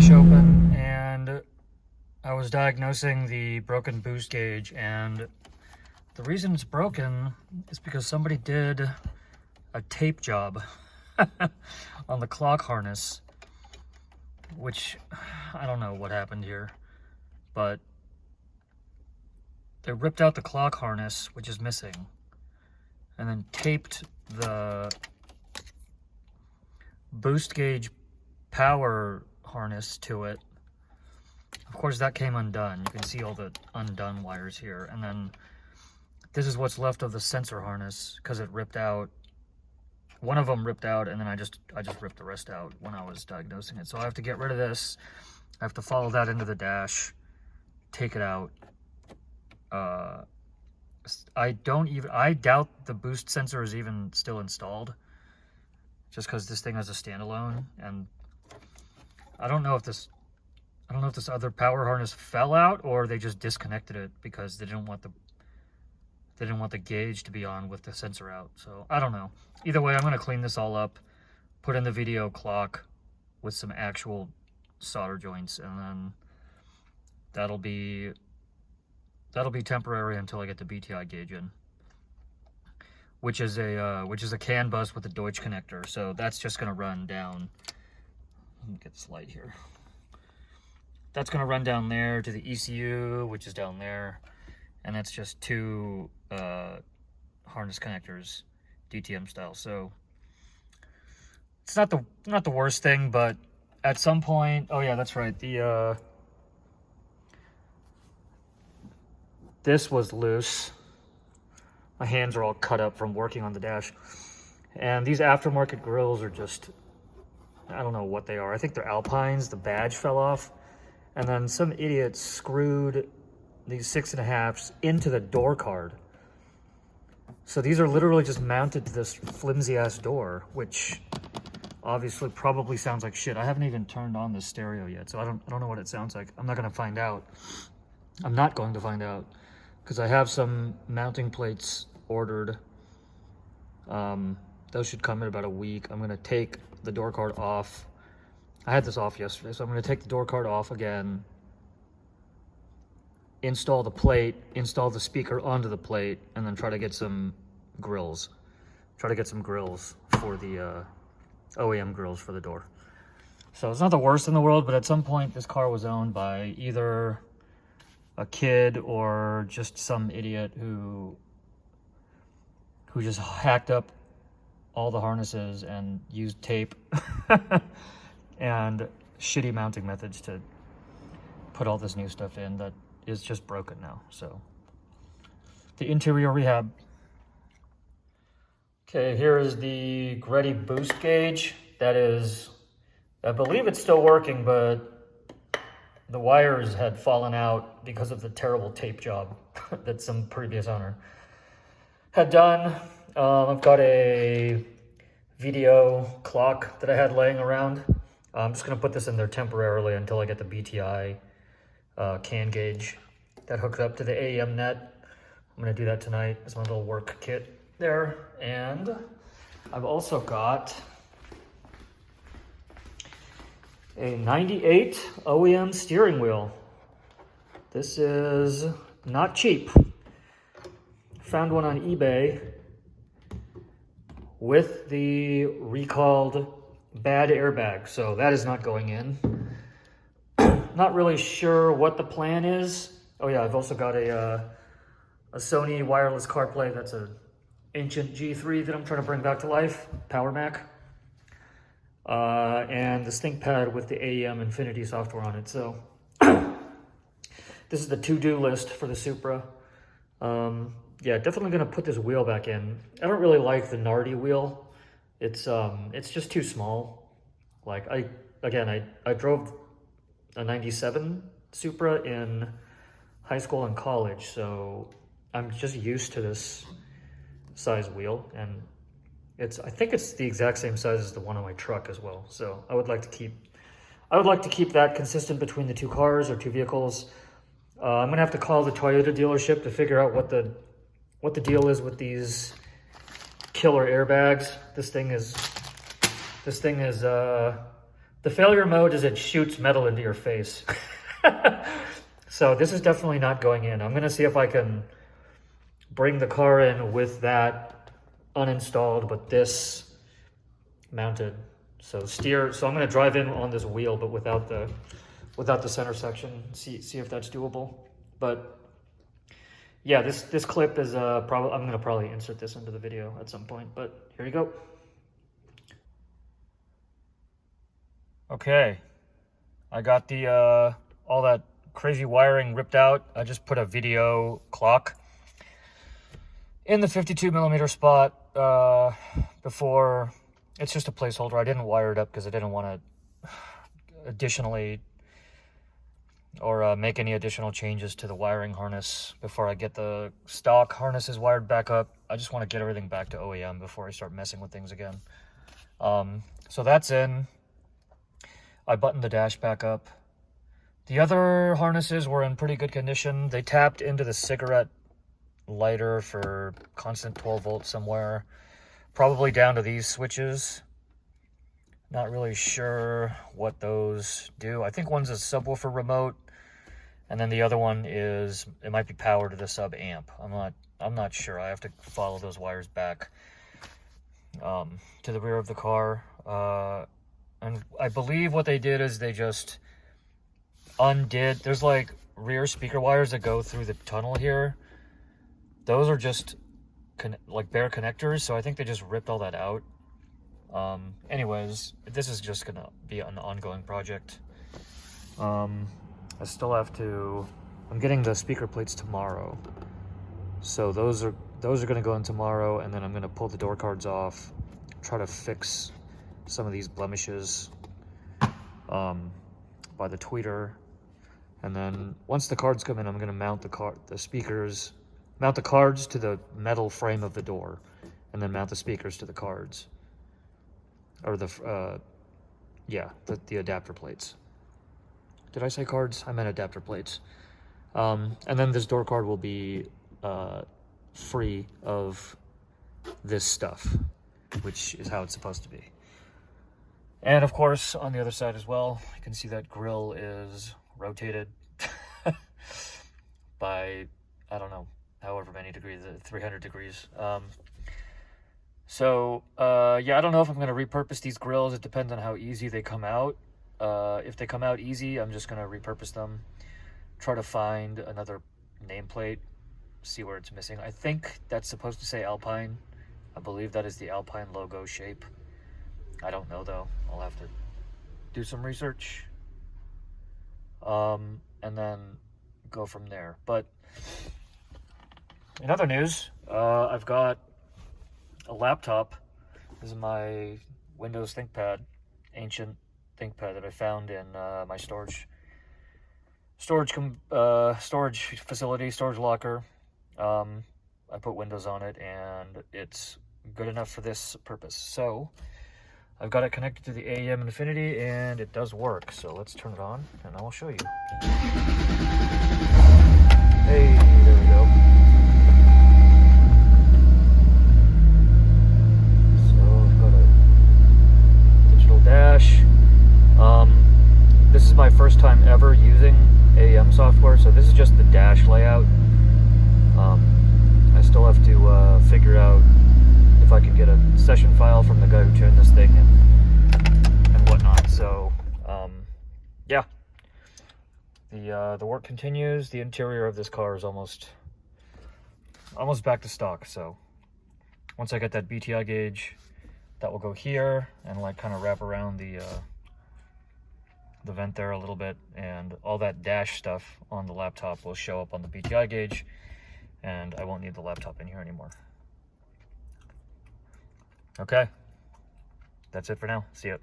dash open, and I was diagnosing the broken boost gauge, and the reason it's broken is because somebody did a tape job on the clock harness, which I don't know what happened here, but they ripped out the clock harness, which is missing, and then taped the boost gauge power harness to it. Of course, that came undone. You can see all the undone wires here. And then this is what's left of the sensor harness because it ripped out. One of them ripped out, and then I just ripped the rest out when I was diagnosing it. So I have to get rid of this. I have to follow that into the dash, take it out. I doubt the boost sensor is even still installed, just because this thing has a standalone, and I don't know if this other power harness fell out or they just disconnected it because they didn't want the gauge to be on with the sensor out. So I don't know. Either way, I'm going to clean this all up, put in the video clock with some actual solder joints, and then that'll be temporary until I get the BTI gauge in, which is a CAN bus with a Deutsch connector. So that's just going to run down. Let me get this light here. That's going to run down there to the ECU, which is down there, and that's just two harness connectors, DTM style. So it's not the worst thing, but at some point, oh yeah, that's right. This was loose. My hands are all cut up from working on the dash, and these aftermarket grills are just, I don't know what they are. I think they're Alpines. The badge fell off. And then some idiot screwed these 6.5s into the door card. So these are literally just mounted to this flimsy ass door, which obviously probably sounds like shit. I haven't even turned on the stereo yet, so I don't know what it sounds like. I'm not going to find out. I'm not going to find out because I have some mounting plates ordered. Those should come in about a week. I'm going to take the door card off. I had this off yesterday, so I'm going to take the door card off again, install the plate, install the speaker onto the plate, and then try to get some grills. Try to get some grills for the OEM grills for the door. So it's not the worst in the world, but at some point this car was owned by either a kid or just some idiot who just hacked up all the harnesses and used tape and shitty mounting methods to put all this new stuff in that is just broken now. So the interior rehab. Okay, here is the Greddy boost gauge. That is, I believe it's still working, but the wires had fallen out because of the terrible tape job that some previous owner had done. I've got a video clock that I had laying around. I'm just going to put this in there temporarily until I get the BTI CAN gauge that hooks up to the AEM net. I'm going to do that tonight as my little work kit there. And I've also got a 98 OEM steering wheel. This is not cheap. Found one on eBay with the recalled bad airbag, so that is not going in. Not really sure what the plan is. Oh yeah, I've also got a Sony wireless CarPlay. That's an ancient G3 that I'm trying to bring back to life, Power Mac, and the stink pad with the AEM Infinity software on it. So this is the to-do list for the Supra. Yeah, definitely gonna put this wheel back in. I don't really like the Nardi wheel. It's just too small. Like I drove a 97 Supra in high school and college, so I'm just used to this size wheel, and I think it's the exact same size as the one on my truck as well. So I would like to keep that consistent between the two cars or two vehicles. I'm gonna have to call the Toyota dealership to figure out what the deal is with these killer airbags. This thing is The failure mode is it shoots metal into your face. So this is definitely not going in. I'm gonna see if I can bring the car in with that uninstalled, but this mounted. So I'm gonna drive in on this wheel, but without the center section. See if that's doable. But yeah, this clip is probably, I'm gonna probably insert this into the video at some point, but here you go. Okay, I got the all that crazy wiring ripped out. I just put a video clock in the 52mm spot before. It's just a placeholder. I didn't wire it up because I didn't want to additionally or make any additional changes to the wiring harness before I get the stock harnesses wired back up. I just want to get everything back to OEM before I start messing with things again. So that's in. I buttoned the dash back up. The other harnesses were in pretty good condition. They tapped into the cigarette lighter for constant 12 volts somewhere. Probably down to these switches. Not really sure what those do. I think one's a subwoofer remote, and then the other one is, it might be power to the sub amp. I'm not sure. I have to follow those wires back to the rear of the car. And I believe what they did is they just undid, there's like rear speaker wires that go through the tunnel here. Those are just like bare connectors, so I think they just ripped all that out. Anyways, this is just gonna be an ongoing project. I still have to, I'm getting the speaker plates tomorrow, so those are gonna go in tomorrow, and then I'm gonna pull the door cards off, try to fix some of these blemishes by the tweeter, and then once the cards come in, I'm gonna mount the speakers, mount the cards to the metal frame of the door, and then mount the speakers to the cards, or the adapter plates. Did I say cards? I meant adapter plates. And then this door card will be free of this stuff, which is how it's supposed to be. And of course, on the other side as well, you can see that grill is rotated by, I don't know, however many degrees, 300 degrees. Yeah, I don't know if I'm going to repurpose these grills. It depends on how easy they come out. If they come out easy, I'm just going to repurpose them. Try to find another nameplate, see where it's missing. I think that's supposed to say Alpine. I believe that is the Alpine logo shape. I don't know though. I'll have to do some research. And then go from there. But in other news, I've got a laptop. This is my Windows ThinkPad, ancient ThinkPad that I found in my storage facility, storage locker. I put Windows on it, and it's good enough for this purpose. So I've got it connected to the AEM Infinity, and it does work. So let's turn it on, and I will show you. Hey, there we go. Dash. This is my first time ever using AEM software, so this is just the dash layout. I still have to figure out if I can get a session file from the guy who tuned this thing and whatnot. So yeah, the work continues. The interior of this car is almost back to stock. So once I get that BTI gauge, that will go here and like kind of wrap around the vent there a little bit, and all that dash stuff on the laptop will show up on the BTI gauge, and I won't need the laptop in here anymore. Okay, that's it for now. See ya.